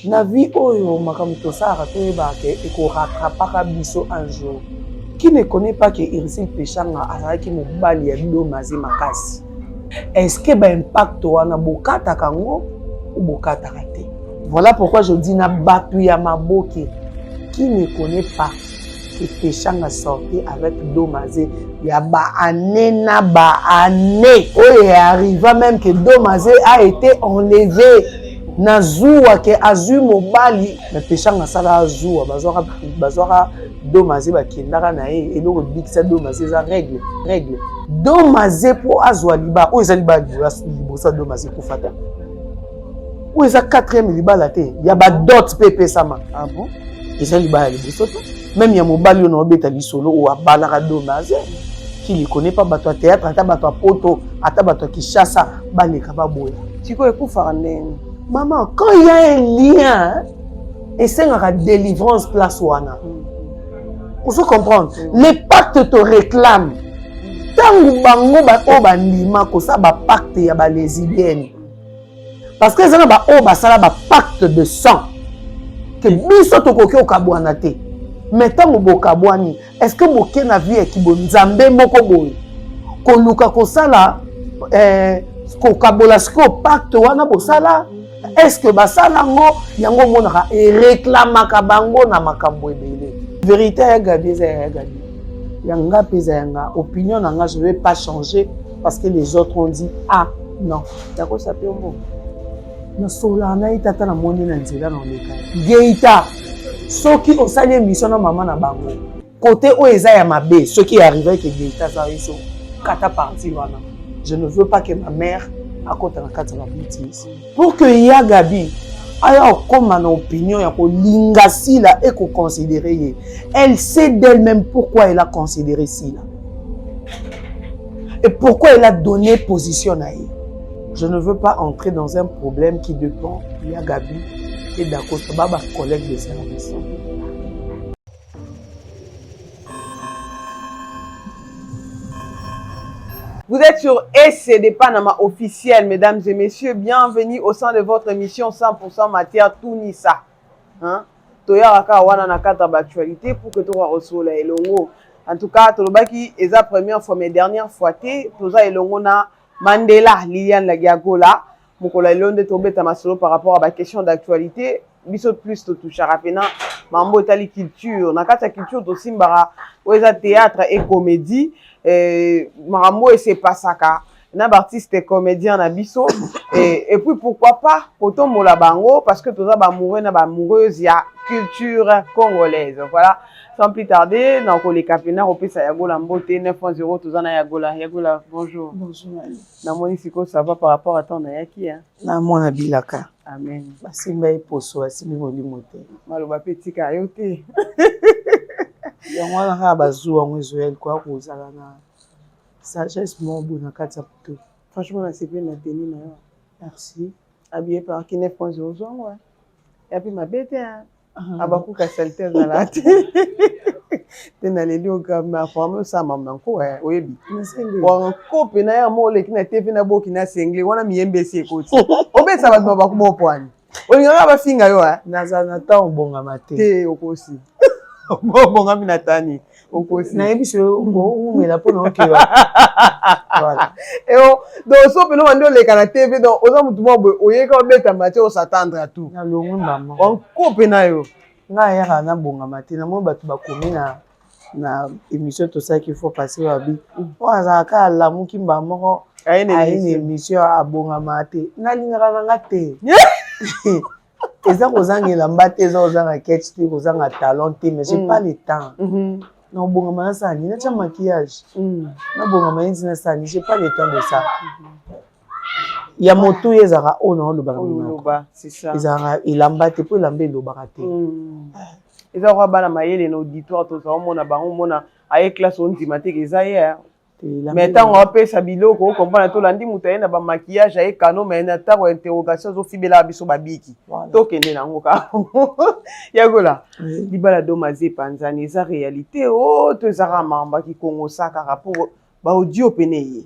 Na vie oyo makamuto sara to ebake eko rattrapaka biso un jour. Qui ne connaît pas que Irsile Péchanga azalaki mobali ya Domaze makasi? Est-ce que ba impact wana bokata kango ou bokata raté? Voilà pourquoi je dis na batu ya maboke qui ne connaît pas que Péchanga sorti avec Domaze ya ba année na ba année. Oye arriva même que Domaze a été enlevé. Na zuwa ke azu mobali na Péchanga sala azuwa bazwaka Domaze bakendaka na ye eloko bikisa Domaze za règle Domaze po azwa liba o eza liba libosa Domaze kufata o eza 4e libala te ya ba dot pepe sama. Ah bon? Eza liba ya libosa te même ya mobali on obeta lisolo o abalaka Domaze qui ne connaît pas bato théâtre ata bato poto ata bato Kinshasa baleka baboya tiko ekufa ndenge. Maman, quand il y a un lien, et c'est une délivrance place wana. Vous comprenez? Les pactes te réclament. Tant que bango ba o bandima ko sa ba pacte ya ba lesbienne. Parce que ça ba o ba sala ba pacte de sang. Que biso to koki okabwana te. Mais tant que bokabwani, est-ce que boké na vie ki bo nzambe moko boy? Ko luka ko sala ko kabola sko pacte wana bo sala? Est-ce que basala ngo yango monaka et réclamaka bango na makambo ebele? Vérité ya Gabi za ya Gabi. Yanga pesa yanga opinion nanga je vais pas changer parce que les autres ont dit ah non. Yako sape ombo. Na sola na itata na moni na nzela na oleka. Geita. Soki osali émission na maman na bango. Côté o eza ya mabe, ce qui est arrivé que Geita za iso kata parti wana. Je ne veux pas que ma mère pour que ya Gabi aya comme une opinion ya ko linga sila et ko considérer elle sait d'elle-même pourquoi elle a considéré sila et pourquoi elle a donné position à elle. Je ne veux pas entrer dans un problème qui dépend ya Gabi et d'accord baba collègue de service. Vous êtes sur SCD Panama officiel, mesdames et messieurs. Bienvenue au sein de votre émission 100% matière Tunisa. Hein? Toya raka wana na kata d'actualité pour que tu reçois la elongo. En tout cas, tolobaki est la première fois, mais dernière fois té, toza elongo na Mandela Liliane Lagiagola. Mukola elonde tobeta masolo par rapport à la question d'actualité. Biso plus to toucha rapena mambo tali culture. Na kata culture to simbara oeza théâtre et comédie. Marambo et c'est pas ça car un artiste et comédien na biso et puis pourquoi pas autant mola bango parce que tout ça ba amoureux na ba amoureuse ya culture congolaise. Voilà, sans plus tarder na ko les capena opesa ya gola mbote 9.0 tout ça na ya gola bonjour. Bonjour. Na moni siko ça va par rapport à ton yaki hein. Na mona bilaka. Amen. Basimba eposo asimi molimo te. Maloba petit kayote. Yango wana kaka bazuwa ngo ezoyeli kwa kozala na sagesse moko na kati ya poto. Franchement na sepeli na teni na yo. Merci. Habillé par qui 9.0 zongo. Et puis ma bête abakuka salter na la te. Tena leli okama forme ça maman ko oyebi. Wa ko pena ya mo le kina TV na boki na sengle wana miyembe se koti. Obesa ba bakuma opwani. Olinga ba finga yo naza na ta obonga mate. Te okosi. Bonga minatani okosi na ebiso ngumela pona okewa voilà donc so peno mando le kana TV donc oza mutu mo oyeka obeta mate o s'attendre à tout na longu maman on coupe na yo nga ya na bonga mate na mo batu bakomi na émission to ça qu'il faut passer wabi o azaka la muki mba moko ayi émission a bonga mate na lingaka nga te eza kozangela mbate eza ozanga catch te kozanga talent te mais j'ai pas le temps na obonga na sani na tia maquillage na bonga maïs na sani j'ai pas le temps de ça ya moto ezaka ona oloba c'est ça ezaka ilamba te po ilamba elobaka te eza kwa bana mayele na auditoire to za mona bango mona aye classe on dimate eza hier mais tant on peut sa biloko comprendre to landi muta na ba maquillage aye kano mais na ta ko interrogation zo fibela biso babiki to kende na ngoka yagola libala Domaze panzani eza réalité oh to ezaka mamba ki Congo saka rapport ba audio peneye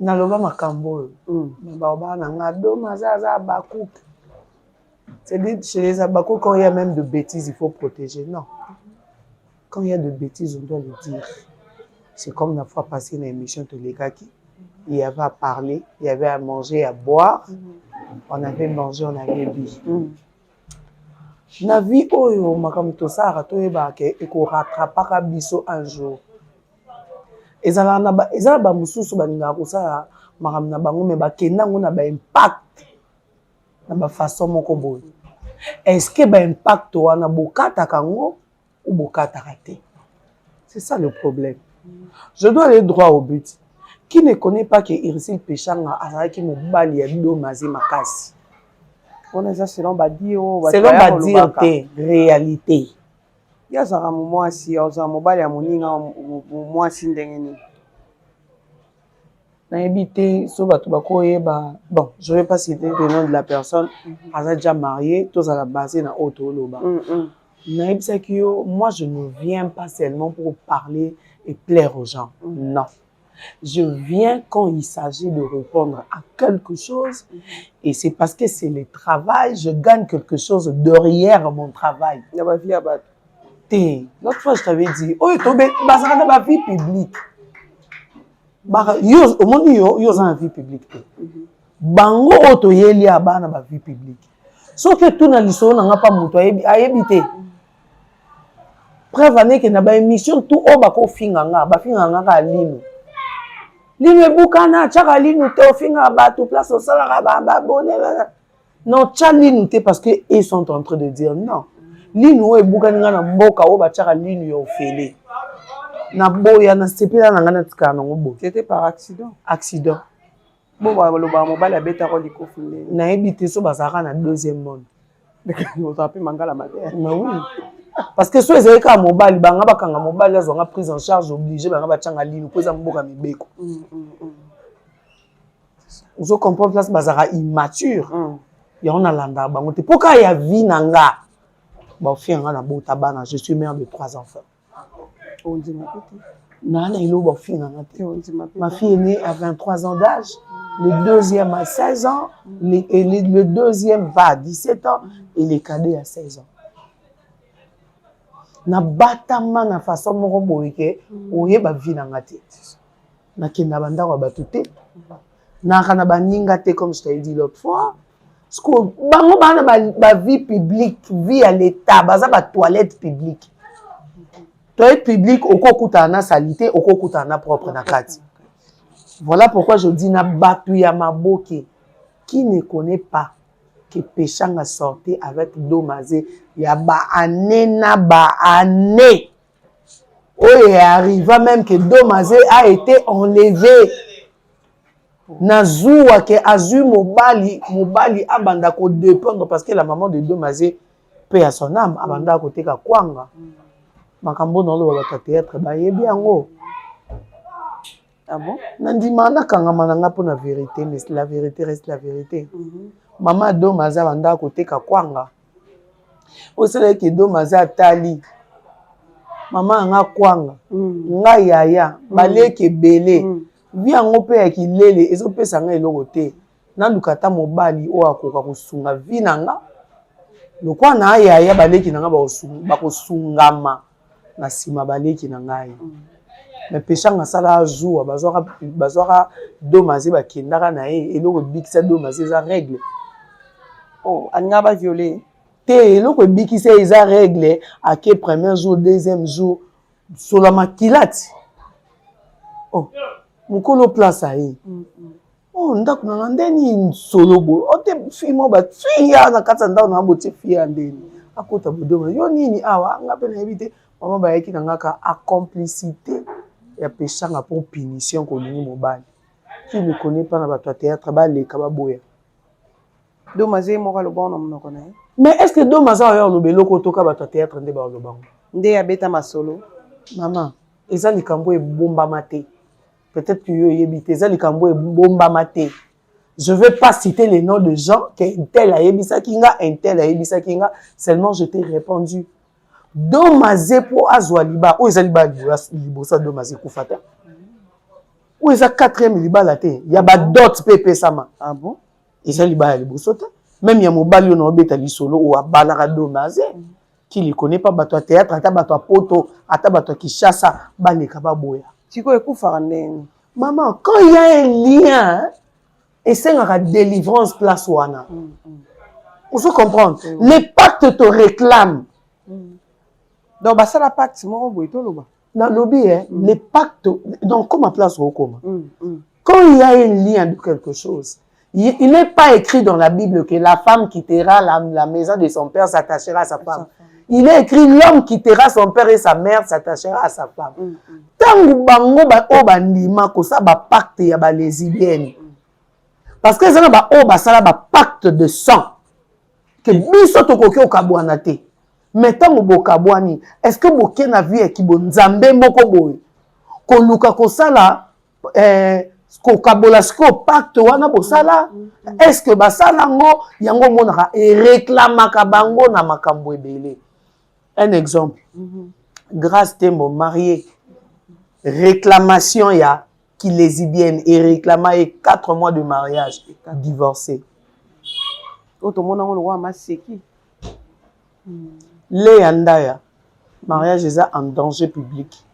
naloba makambo ba na nga doma za bakouk. C'est-à-dire chez les Abakou, quand il y a même de bêtises, il faut protéger. Non. Quand il y a de bêtises, on doit le dire. C'est comme la fois passée dans l'émission de Lekaki. Il y avait à parler, il y avait à manger, à boire. On avait mangé, on avait bu. Na vie oyo makam to sara to eba ke eko rattrapaka biso un jour. Ezala ba mususu baninga ko sara makam na bango me ba kendango na ba impact na ba façon moko boye. Est-ce que ba impact wana bokata kango ou bokata raté? C'est ça le problème. Je dois aller droit au but. Qui ne connaît pas que Irsile Péchanga azalaki mobali ya do mazi makasi? On est ça selon Badio. Selon Badio, réalité. Il y a un moment si on a mobile à moninga moi si ndengeni. Na habité so bato bakoyeba. Bon, je vais pas citer le nom de la personne. Aza déjà marié, tous à la base na auto loba. Na habité que moi je ne viens pas seulement pour parler et plaire aux gens. Non. Je viens quand il s'agit de répondre à quelque chose et c'est parce que c'est le travail, je gagne quelque chose derrière mon travail. L'autre fois, je t'avais dit, oh, tu as ma vie publique. Au monde, tu as une vie publique. Bango, tu as une vie publique. Sauf que tout dans l'histoire, tu n'as pas mon toit à habiter. Preuve année que tu as une émission, tout au bas, tu as une ligne. Ligne bukana tchaka ligne te ofinga bato place au salaire ba bonne non tcha ligne te parce que ils sont en train de dire non ligne o bukana na mboka o ba tchaka ligne yo fele na boya na sepela na ngana tika na ngobo c'était par accident bon ba loba mobile abeta ko likofule na ebité so bazaka na deuxième monde on s'appelle mangala matin mais oui parce que so ezali ka mobile banga bakanga mobile azo nga prise en charge obligé banga batchanga ligne pour ça mboka mibeko vous comprenez place bazara immature ya on a landa bango te poka ya vie nanga ba fi nga na bota bana je suis mère de 3 enfants on dit ma petite na ilo ba fi nga te ma fille est née à 23 ans d'âge le deuxième à 16 ans le deuxième va à 17 ans et les cadets à 16 ans. Na batama na façon moko boyeke oyeba vie na ngate na kenda banda wa batute na kana baninga te comme je t'ai dit l'autre fois parce que bango bana ba vie publique vie à l'état baza ba toilette publique okokuta na salité okokuta na propre na kati. Voilà pourquoi je dis na batu ya maboke qui ne connaît pas que Péchanga sorti avec Domazé, il y a année. Oh, il arriva même que Domazé a été enlevé. Nazoua que Azu Mobali abanda ko dépendre parce que la maman de Domazé paie à son âme abanda côté ka kwanga. Makambo dans le théâtre ba yebi yango. Ah bon? Nandima na kanga mananga pour la vérité mais la vérité reste la vérité. Maman Domaza banda côté ka kwanga. Au sele que Domaza tali. Maman nga kwanga. Nga yaya baleke belé. Vi yango pe ya kilele ezo pesa nga eloko te. Na lukata mobali o akoka kosunga vi nanga. Lokwa na yaya baleki nanga ba kosungama na sima baleki nanga. Mais Péchanga sala jour bazwaka Domaze ba kendaka na ye eloko bikisa Domaze za règle. Oh, anga ba violer. Te eloko bikisa eza règle à que premier jour, deuxième jour sur la makilati. Oh, mukolo place aye. Oh, ndako na ndeni solo bo. O te fimo ba fiya na kata ndao na bote fiya ndeni. Akota bodoma. Yo nini awa nga pe na ebite mama ba yeki na ngaka a complicité ya Péchanga pour punition ko nini mobali. Qui ne connaît pas na bato théâtre ba leka ba boya. Domazé moko lo bon no connaît. Mais est-ce que Domaza a eu le beloko toka bato théâtre nde ba lo bango? Nde ya beta masolo. Maman, eza likambo e bomba maté. Peut-être que yo yebite eza likambo e bomba maté. Je vais pas citer les noms de gens qu'un tel a yebisa kinga, un tel a yebisa kinga, seulement je t'ai répondu. Domazé pour azwa liba, o eza liba libosa Domazé kufata. Ou ils ont 4e libala te. Il y a d'autres PP sama. Ah bon? Ils ont libala libosota. Même il y a mobali on obeta li solo ou a balarado mazé. Qui ne connaît pas bato théâtre, ata bato poto, ata bato Kishasa, baleka baboya. Tiko ekou farandeni. Maman, quand il y a un lien, et c'est une délivrance place wana. On se comprend. Les pactes te réclament. Donc, bah, ça la pacte, c'est mon robot, tout le bas. Dans le lobby, les pactes, donc comment place au comment? Quand il y a un lien de quelque chose, il n'est pas écrit dans la Bible que la femme quittera la maison de son père, s'attachera à sa femme. Il est écrit l'homme quittera son père et sa mère, s'attachera à sa femme. Tant que bango ba o bandima ko sa ba pacte ya ba lesbienne. Parce que ça ba o ba sala ba pacte de sang. Que biso to koki okabwana te. Mais tant que bokabwani, est-ce que boké na vie ki bonzambe moko boy? Ko luka ko sala ko kabola sko pacte wana bosala? Est-ce que ba sala ngo yango monaka et réclamaka bango na makambo ebele? Un exemple. Grâce Tembo marié. Réclamation ya qui lesbienne et réclama 4 mois de mariage divorcé. Les andaya mariage est en danger public.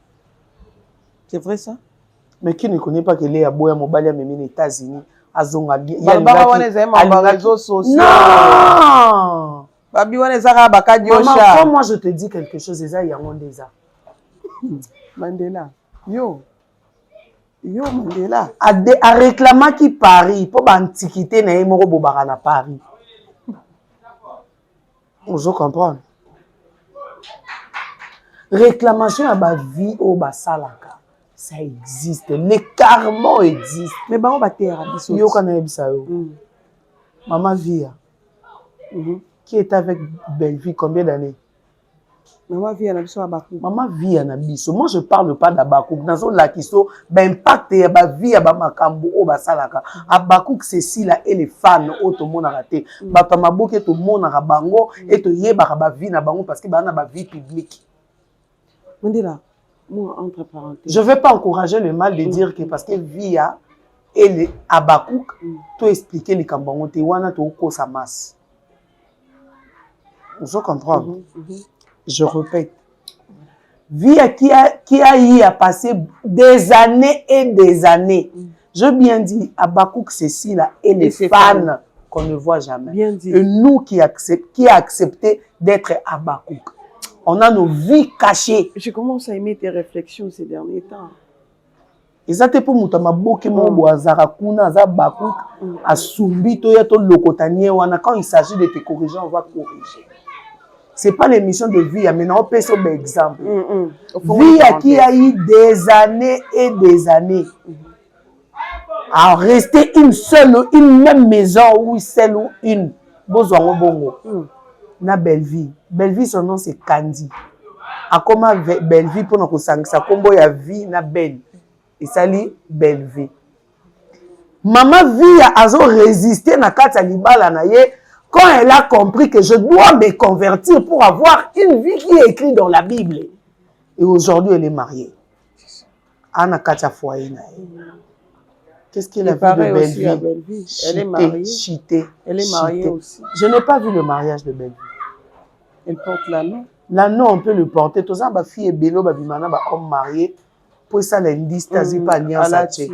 C'est vrai ça? Mais qui ne connaît pas que les aboya mobali même aux États-Unis azonga bien. Non. Maman, moi je te dis quelque chose, déjà il y a un déjà. Mandela. Yo Mandela. A réclamer qui Paris pour l'antiquité na yemoro bobara na Paris. Vous comprenez? Réclamation à ma vie au basalaka. Ça existe, les karma existe. Mais bah on va terre abisso. Yo kana bisa yo. Maman Via. Qui est avec Belleville combien d'années? Maman Via na biso Abakouk. Maman Via na biso. Moi je parle pas d'Abakouk. Dans son lakiso, ben impact ya ba Via ba makambo o basalaka. Abakouk c'est si là et les fans au to mona raté. Ba pa maboke to mona ra bango et to yeba ba vie na bango parce que ba na ba vie publique. Mandela. Moi, entre parenthèses. Je ne vais pas encourager le mal de dire que parce que Via et les Abakouk, tout expliquer les Kambango, tu wana tu oko sa masse. Vous comprenez? Je répète. Via qui a eu à passer des années et des années. Je bien dit, Abakouk, c'est si là, et les fans qu'on ne voit jamais. Bien dit. Et nous qui a accepté d'être Abakouk. On a nos vies cachées. Je commence à aimer tes réflexions ces derniers temps. Et ça te pour mutama boke mo boazara kuna za Abakouk asumbi to ya to lokotanie wana quand il s'agit de te corriger on va corriger. C'est pas l'émission de vie mais on peut sur exemple. Vie qui a eu des années et des années. À rester une même maison ou celle ou une besoin bongo. Na Belleville. Belleville, son nom c'est Candy. A comment Belleville pour nous sangisa combo ya vie na belle. Et ça li Belleville. Maman vie a résisté na kata libala na ye quand elle a compris que je dois me convertir pour avoir une vie qui est écrite dans la Bible. Et aujourd'hui elle est mariée. Ana kata foyer na ye. Qu'est-ce qu'elle a vu de Belleville? Elle est mariée. Chité. Elle est mariée aussi. Je n'ai pas vu le mariage de Belleville. Elle porte l'anneau. L'anneau, on peut le porter. Tous les filles et bélo, babimana, homme marié. Pour ça, l'indice, t'as pas alliance à Tché.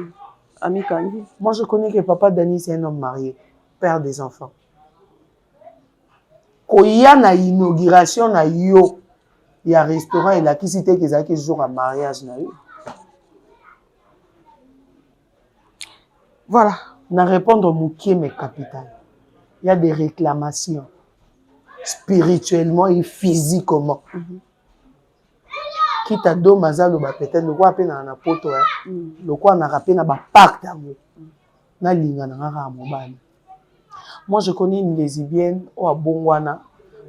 Ami Kandi. Moi, je connais que papa Dani, c'est un homme marié, père des enfants. Quand il y a une inauguration, il y a un restaurant, il y a qui cité qu'ils ont jour à mariage. Voilà. Na répondre au moukier, mes capitales. Il y a des réclamations. Spirituellement et physiquement. Qui t'a donné mazalo ba peut-être le quoi peine na poto le quoi na rappelé na ba pacte na linga na ngara mobali. Moi je connais une lesbienne ou a bongwana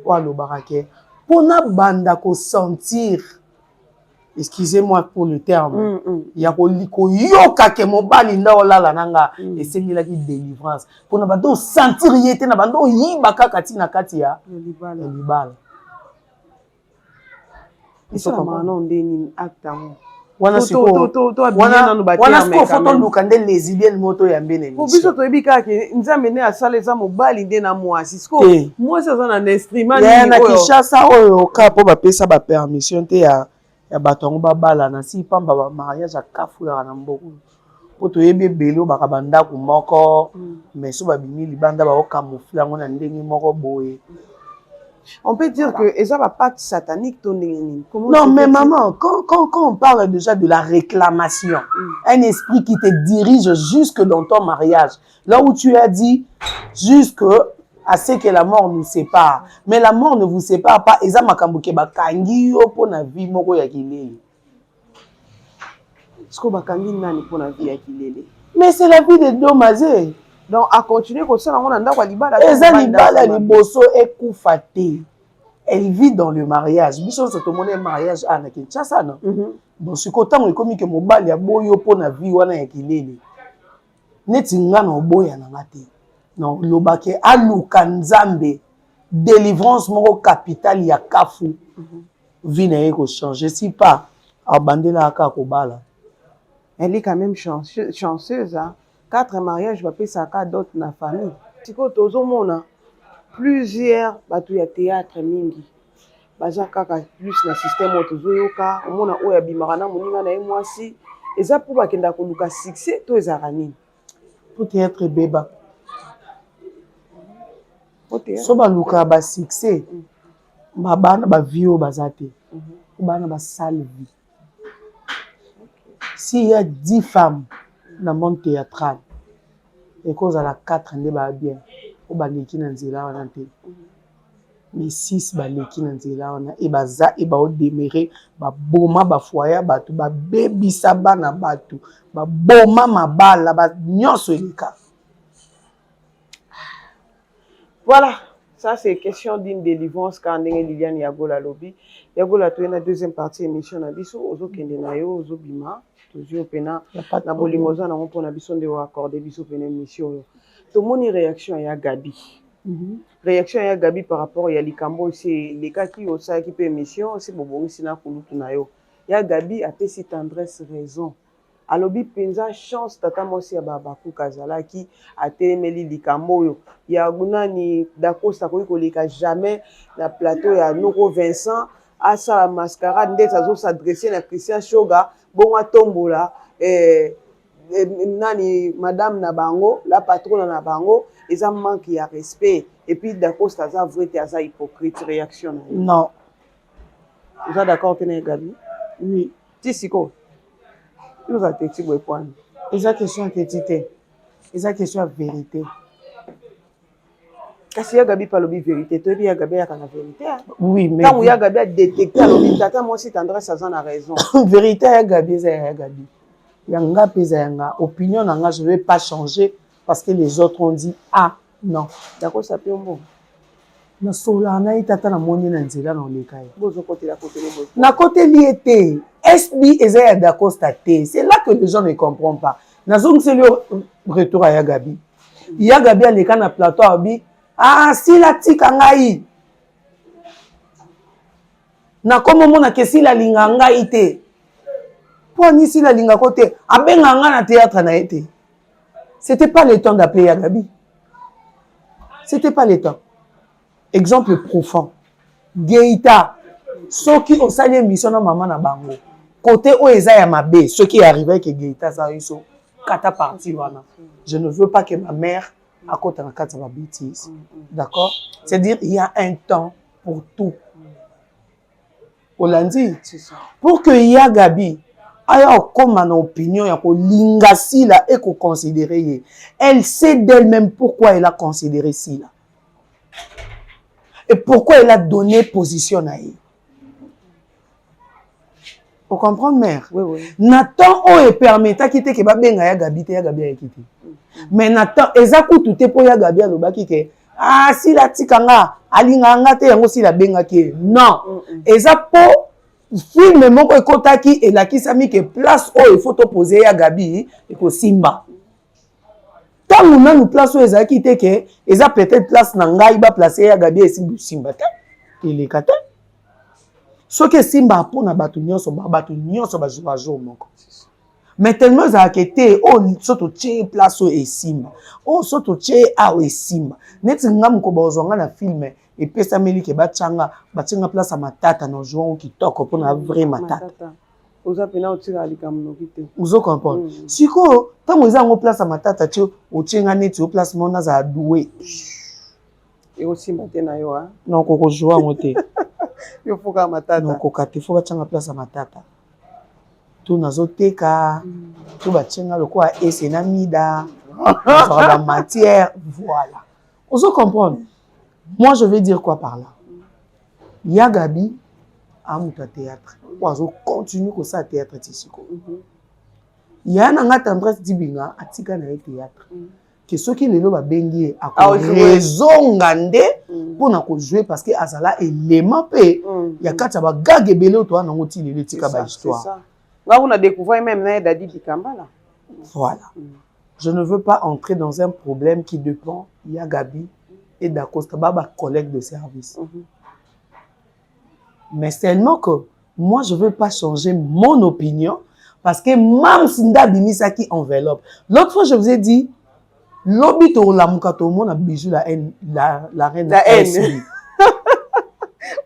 ou a lobarake pour na banda ko sentir, excusez-moi pour le terme, ya ko liko yoka ke mobali nda olala nanga esengela ki délivrance pour na bando sentir yete na bando yiba kaka tina kati ya libala. Et ça, on a un acte. wana siko foto luka nde lesbienne moto ya mbene po biso toyebi kaka nzambe nde asala eza mobali nde na mwasi siko mwasi aza na instrument nini na Kinshasa oyo ka po bapesa ba permission te ya bato yango babala na si pamba ba mariage akafu ya na mboka po toyebi ebele oyo baka bandako moko mais so babimi libanda baocamoufle yango na ndenge moko boye. On peut dire que ça va pas satanique ton non mais maman quand on parle déjà de la réclamation un esprit qui te dirige jusque dans ton mariage là où tu as dit jusque à ce que la mort nous sépare mais la mort ne vous sépare pas eza makambo ke bakangi yo po na vie moko ya kilele sko bakangi nani po na vie ya kilele mais c'est la vie de Domazé. Donc à continuer comme ça on a ndako libala eza libala liboso ekufa te. Elle vit dans le mariage biso so tomone mariage ana Kinshasa non bon siko tango ekomi ke mobali ya boyo po na vie wana ya kilele neti ngana oboya na ngate non lobake aluka nzambe délivrance moko capitale ya kafu vie na eko changer si pas abandela aka kobala. Elle est quand même chanceuse hein. 4 mariages va ça ka d'autres na famille siko tozomona plusieurs bato ya théâtre mingi baza kaka plus na système otozoyoka omona oyo abimaka na moninga na ye mwasi eza po bakenda koluka succès to ezaka nini po théâtre beba so baluka ba succès babana ba vie oyo baza te bana ba sale vie. S'il y a 10 femmes dans le monde théâtral et cause à la 4 nde ba bien o baleki na nzela wana te mais 6 baleki na nzela wana e baza e ba o demeurer ba boma ba foyer batu ba bebisa bana batu ba boma mabala ba nyonso eleka. Voilà, ça c'est question d'une délivrance quand ndenge Liliane Yagola lobby Yagola to na deuxième partie émission na biso ozo kende na yo ozo bima toujours pena na bolingo za na mo pona biso nde wa accorder biso pena émission to moni réaction ya Gabi réaction ya Gabi par rapport ya likambo c'est les cas qui au ça qui peut émission c'est bobongi sina kulutu na yo ya Gabi a pe si tendresse raison alobi penza chance tata mosi ya babaku kazalaki atelemeli likambo yo ya gunani dakosta ko koleka jamais na plateau ya Noko Vincent asa la mascarade ndeta zo s'adresser na Christian Shoga bonga tombola nani madame na bango la patronne na bango eza manque ya respect et puis dakosta za vrai te asa hypocrite réaction non vous êtes d'accord tenez Gabi oui tisiko nous a été tibo point eza question quantité eza question ya vérité kasi ya Gabi palobi vérité to bi ya Gabi ya kana vérité oui mais quand ya Gabi a détecté alobi tata moi si tendresse ça a raison vérité ya Gabi eza ya Gabi yanga pesa yanga opinion nanga je vais pas changer parce que les autres ont dit ah non d'accord ça peut bon na sola na itata na moni na nzela na oleka ye bozo côté la côté les na côté lié SB eza ya dacosta te c'est là que les gens ne comprennent pas nazong c'est le retour à Yagabi Yagabi aleka na plateau abi ah si la tika ngai na komo mona ke si la linga ngai te po ni si la linga côté abenga nga na théâtre na été c'était pas le temps d'appeler Yagabi c'était pas le temps. Exemple profond. Geita, ceux qui ont salé mission na maman na bango. Côté où eza ya mabe, ceux qui arrivaient que Geita ça iso kata parti wana. Je ne veux pas que ma mère à côté na kata ba bêtise. D'accord? C'est-à-dire il y a un temps pour tout. Olandi, c'est ça. Pour que Yagabi aya comme une opinion ya ko linga sila et ko considérer. Elle sait d'elle-même pourquoi elle a considéré sila. Et pourquoi elle a donné position à elle. Vous comprenez, mère? Oui, oui. Nathan o e permetta quitter que ba benga ya Gabi te ya Gabi a quitté. Mais Nathan ezaku tout te po ya Gabi a lobaki ke ah si la tikanga alinga nga te yango si la benga ke non. Eza po film moko ekotaki elakisami ke place o il faut poser ya Gabi et ko simba. Tant nous place oyo ezalaki te ke eza peut-être place na ngai ba placer ya Gabi esimbi simba te. Eleka te. Ce que Simba pour na batunyo so bajour moko. Mais tellement ça a été oh soto tché place et Simba. Oh soto tché a et Simba. Neti ngam ko bozonga na film et pesa meli ke batchanga place à matata no jouant qui toko pour na vrai matata. Oza pena otira likamno kite. Vous comprenez? Siko tango za ngo place à matata tché otchenga neti o place mona za doué. Et aussi matena yo hein. Non ko jouer ngote. Yo foka matata. Non ko kate faut batchanga place à matata. Tout nazoteka, tout batchenga le quoi et c'est namida. La matière, voilà. Vous comprenez? Moi je vais dire quoi par là? Il y a Gabi à mon théâtre. On continue comme ça théâtre tissiko. Il y a un tendresse dibinga à tika na théâtre. Que ceux qui les loba bengi à raison gande pour na ko jouer parce que azala élément pe il y a quatre ba gage belé toi na ngoti le tika ba histoire. Là on a découvert même Dadi Dikambala. Voilà. Je ne veux pas entrer dans un problème qui dépend il y a Gabi et d'Acosta Baba collègue de service. Mais seulement que moi je veux pas changer mon opinion parce que même Sinda Bimisa qui enveloppe. L'autre fois je vous ai dit l'obito la mukato mon a bijou la reine la haine.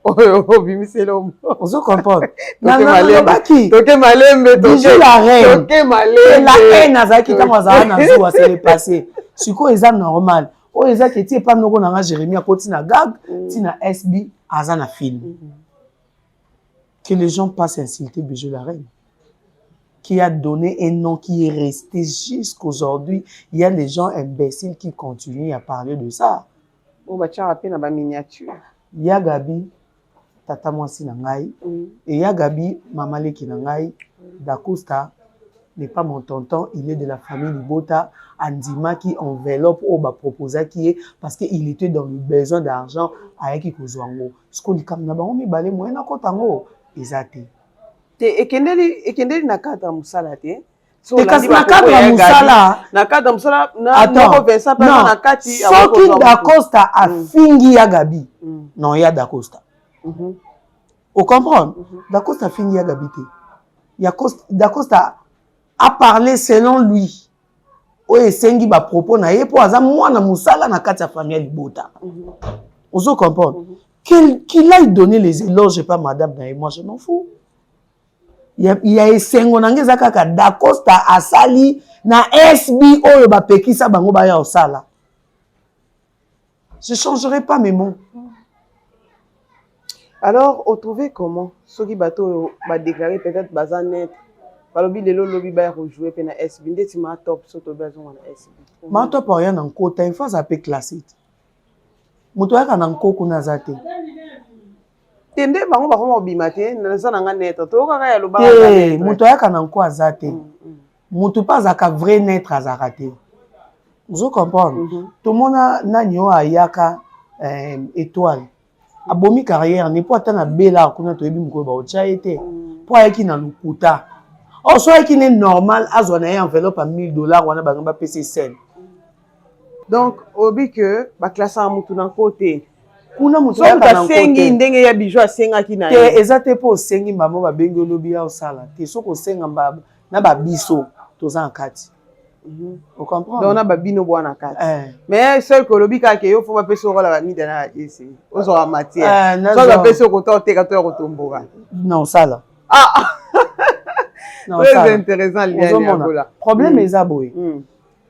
Oh Bimisa l'homme. On se comprend. Non baki. Toke malembe bijou la reine. Toke malembe. La haine azaki quand azana na zo c'est passé. Siko eza normal. O eza que ti pas noko na Jérémie a koti na gag, ti na SB azana film. Que les gens passent insulter Bijou la reine, qui a donné un nom qui est resté jusqu'aujourd'hui. Il y a des gens imbéciles qui continuent à parler de ça. On va rappeler dans la miniature. Il y a Gabi, Tata Mwasi Nangai, et il y a Gabi, Mamaleki Nangai, D'Acosta n'est pas mon tonton, il est de la famille Libota, Andima qui enveloppe au bas proposa qui est parce qu'il était dans le besoin d'argent avec Kozwango. Ce qu'on dit comme n'abord, mais balé moi na kotango. Exacté. Et kendeli na cadre musala te. Et kasi na cadre musala. Na cadre musala na attends, pensa pas na kati. Soki D'Acosta a fingi ya Gabi. Non, il y a D'Acosta. Vous comprenez? D'Acosta a fingi ya Gabi te. D'Acosta a parlé selon lui. Oye sengi ba propos na ye po aza mwana musala na kati ya famille Libota. Vous comprenez? Qu'il aille donner les éloges, pas madame, moi je m'en fous. Il y a Essengo Nangeza Kaka D'Acosta Asali na SB Oyo ba pekisa bango ba ya osala. Je changerai pas mes mots. Alors, vous trouvez comment? Ceux qui bateau va déclarer peut-être bazan net. Balobi lelo lobi ba rejouer pe na SB. Ndeti ma top soto bazon na SB. Ma top rien en côté, une fois ça peut classer. Muto yaka na nkoko na zate. Tende bango bakoma obimate na sana nga net. To kaka ya loba. Muto yaka na nko azate. Muto pas aka vrai net azarate. Vous comprenez? Tout le monde na nyo ayaka étoile. Abomi carrière n'est pas tant bella kuna to ebi mko ba ocha été. Po ayaki na lukuta. Oh so ayaki ne normal azona ya enveloppe à $1000 wana bangamba PC cent. Donc, obi que ba classe en mutu na côté. Kuna mutu ya na sengi ndenge ya bijou asenga kina. Te ezate po sengi mamo ba bengo lobi ya osala. Te soko senga mbaba na ba biso toza en kati. Vous comprenez? Donc on a ba bino bwana kati. Mais seul que lobi ka ke yo fo ba peso rola ba mida na ese. Ozo wa matière. So ba peso ko to te ka to kotomboka. Non sala. Ah. Non, très intéressant le problème est aboy.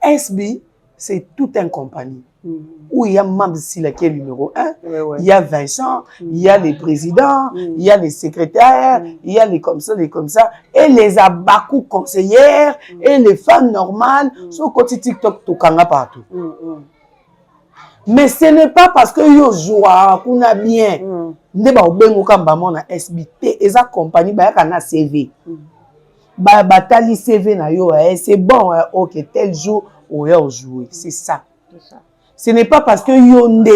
SB c'est toute une compagnie où il y a Mamsi qui est numéro 1, il y a Vincent, il y a les présidents, il y a les secrétaires, il y a les comme ça, et les abakou conseillères, et les femmes normales, sur côté TikTok, tout kanga partout. Mais ce n'est pas parce que yo joie, qu'on a bien, ne ba obengo kamba mona SBT, et sa compagnie ba yakana CV. Ba batali CV na yo, c'est bon, ok, tel jour, on va jouer, c'est ça. Ce n'est pas parce que yonde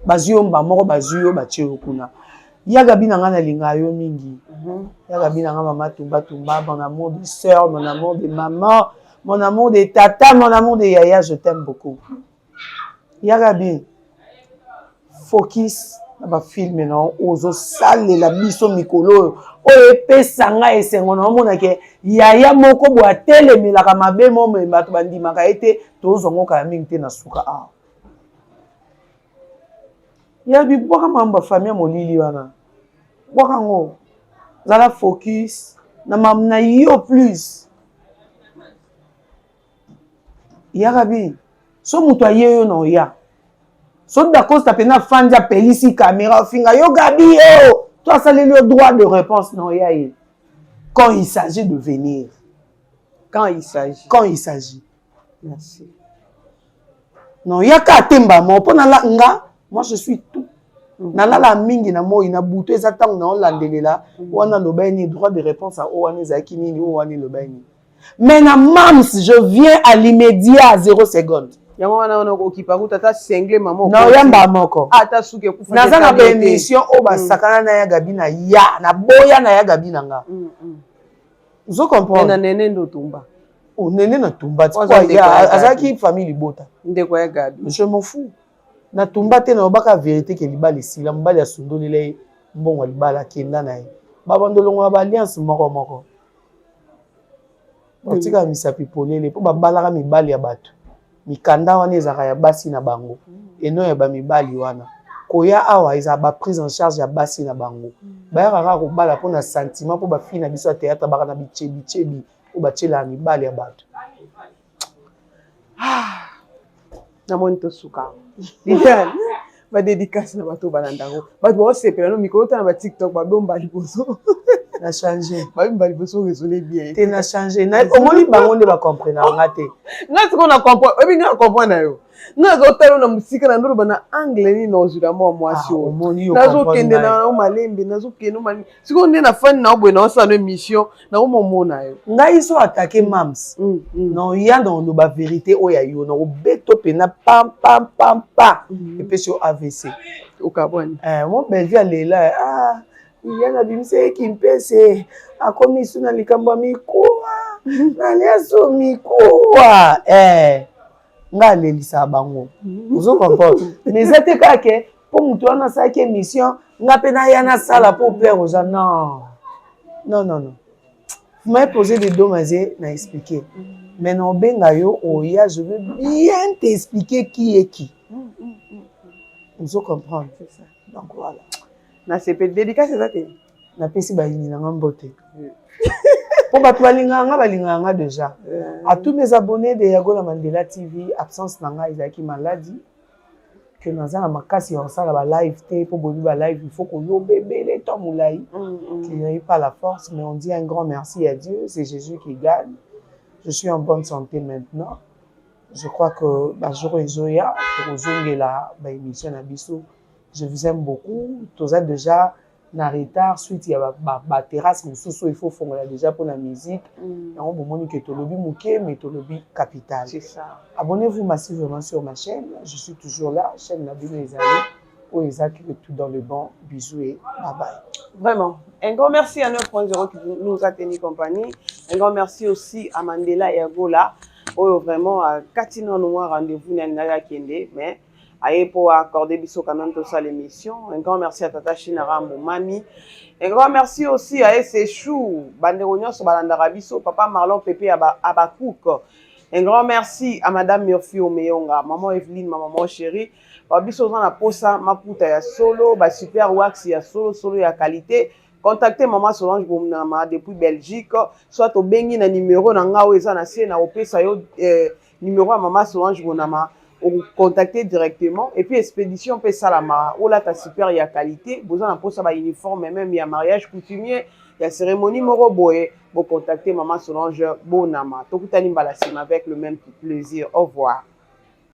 baziyomba moko bazuyo batio kuna. Ya gabi na ngana linga yo mingi. Ya gabi na ngana mama tumba mon amour de sœur, mon amour de maman, mon amour de tata, mon amour de yaya, je t'aime beaucoup. Ya gabi focus ba film non ozo sale la biso mikolo oyo pesa nga esengo na mona ke yaya moko bo atelemela ka mabe mo me bato bandimaka ete tozongoka ya mingi te na suka a ya bi bwaka mamba famille molili wana bwaka ngo zala focus na yo plus ya gabi so mutu ayeyo na oya so d'acosta pena fanja pelisi caméra finga yo gabi yo toi saleli le droit de réponse na oya ye quand il s'agit de venir quand il s'agit merci non yaka temba mo pona la nga moi je suis tout nalala mingi na moi na buto eza tango na olandelela wana lobani droit de réponse à wana ezaki nini o wana lobani mais na mams je viens à l'immédiat à 0 seconde yango wana on okipa kuta ta single maman na yamba moko ata suke kufa naza na ba émission o basakana na ya gabi na ya na boya na ya gabi na nga vous comprenez na nene ndo tumba o nene na tumba quoi ya azaki famille libota ndeko ya gabi je m'en fous na tumba te na obaka vérité ke libala esila mobali asundolele mbongo libala akenda na ye babandolongo ya baalliance moko batika misapi polele mpo babalaka mibali ya bato mikanda wana ezaka ya basi na bango eno ya bamibali wana koya awa ezala baprise en charge ya basi na bango bayaka kaka kobala mpo na sentiment mpo bafille na biso ya théâtre baka na bichebichebi mpo batielaka mibali ya bato namoni tosuka badédicace na bato balandango bato baosepela no mikolo ta na batiktok babomba liboso na changé babomba liboso résolé bien te na changé omoni bango nde bacomprenaka nga te nga sikoyo na comprendre oyebi nga na comprendre na yo nga nazotala na mosika na ndoloba na anglais nini nazwila mwa mwasi oyo nazokende na malembe nazokende malembe sikoyo nde na fani na oboye naosala no émission nakomomona yo ngai so atake mams noya na oloba vérité oyo ya yo na obeto mpena pampampa epesi yo AVC okabwani mo belvi alela yana abimiseki mpese akomi su na likambo ya mikuwa naliaso mikuwa nga alelisaka bango ozo comprendre mais eza te kake mpo motu wana asalaki émission nga mpe naya nasala mpo plaire aux gens non vous m'avez posé des domages na expliquer mais na obenga yo oya je veux bien t'expliquer qui est qui ozo comprendre donc voilà na sepe dédicace eza te napesi bayini nanga mbote po bato balingaka nga déjà à tous mes abonnés de Yagola Mandela TV absence na nga ezalaki maladie que naza na makasi ya kosala ba live te po bobi ba live il faut koyoba ebele to molai qu'il n'y a pas la force mais on dit un grand merci à Dieu c'est Jésus qui gagne je suis en bonne santé maintenant je crois que jour ezoya tokozongela ba émission na biso je vous aime beaucoup toza déjà na retard suite ya ba terrasse mosusu il faut fongola déjà pour la musique yango bomoni ke tolobi muke mais tolobi capital c'est ça abonnez-vous massivement sur ma chaîne je suis toujours là chaîne na bino ezali oyo ezaki tout dans le bon bisous et bye bye vraiment un grand merci à 9.0 qui nous a tenu compagnie un grand merci aussi à Mandela Yagola oyo vraiment katina noa rendez-vous na nanga kende mais aye pour accorder biso quand même tout ça l'émission. Un grand merci à Tata Chinara Mami. Un grand merci aussi à S. Chou, Banderognon sur Balandarabiso, Papa Marlon Pépé Abakouk. Un grand merci à Madame Murphy Omeyonga, Maman Evelyne, Maman chérie. Babiso dans la posa, Maputa ya solo, ba super wax ya solo ya qualité. Contactez Maman Solange Boumnama depuis Belgique. Soit au bengi na numéro na nga eza na sie na opesa yo numéro à Maman Solange Boumnama. Contacter directement et puis expédition peut salama ou là ta super il y a qualité besoin d'un poste à uniforme même il y a mariage coutumier il y a cérémonie moro boye vous contacter Maman Solange Bonama tout avec le même plaisir au revoir.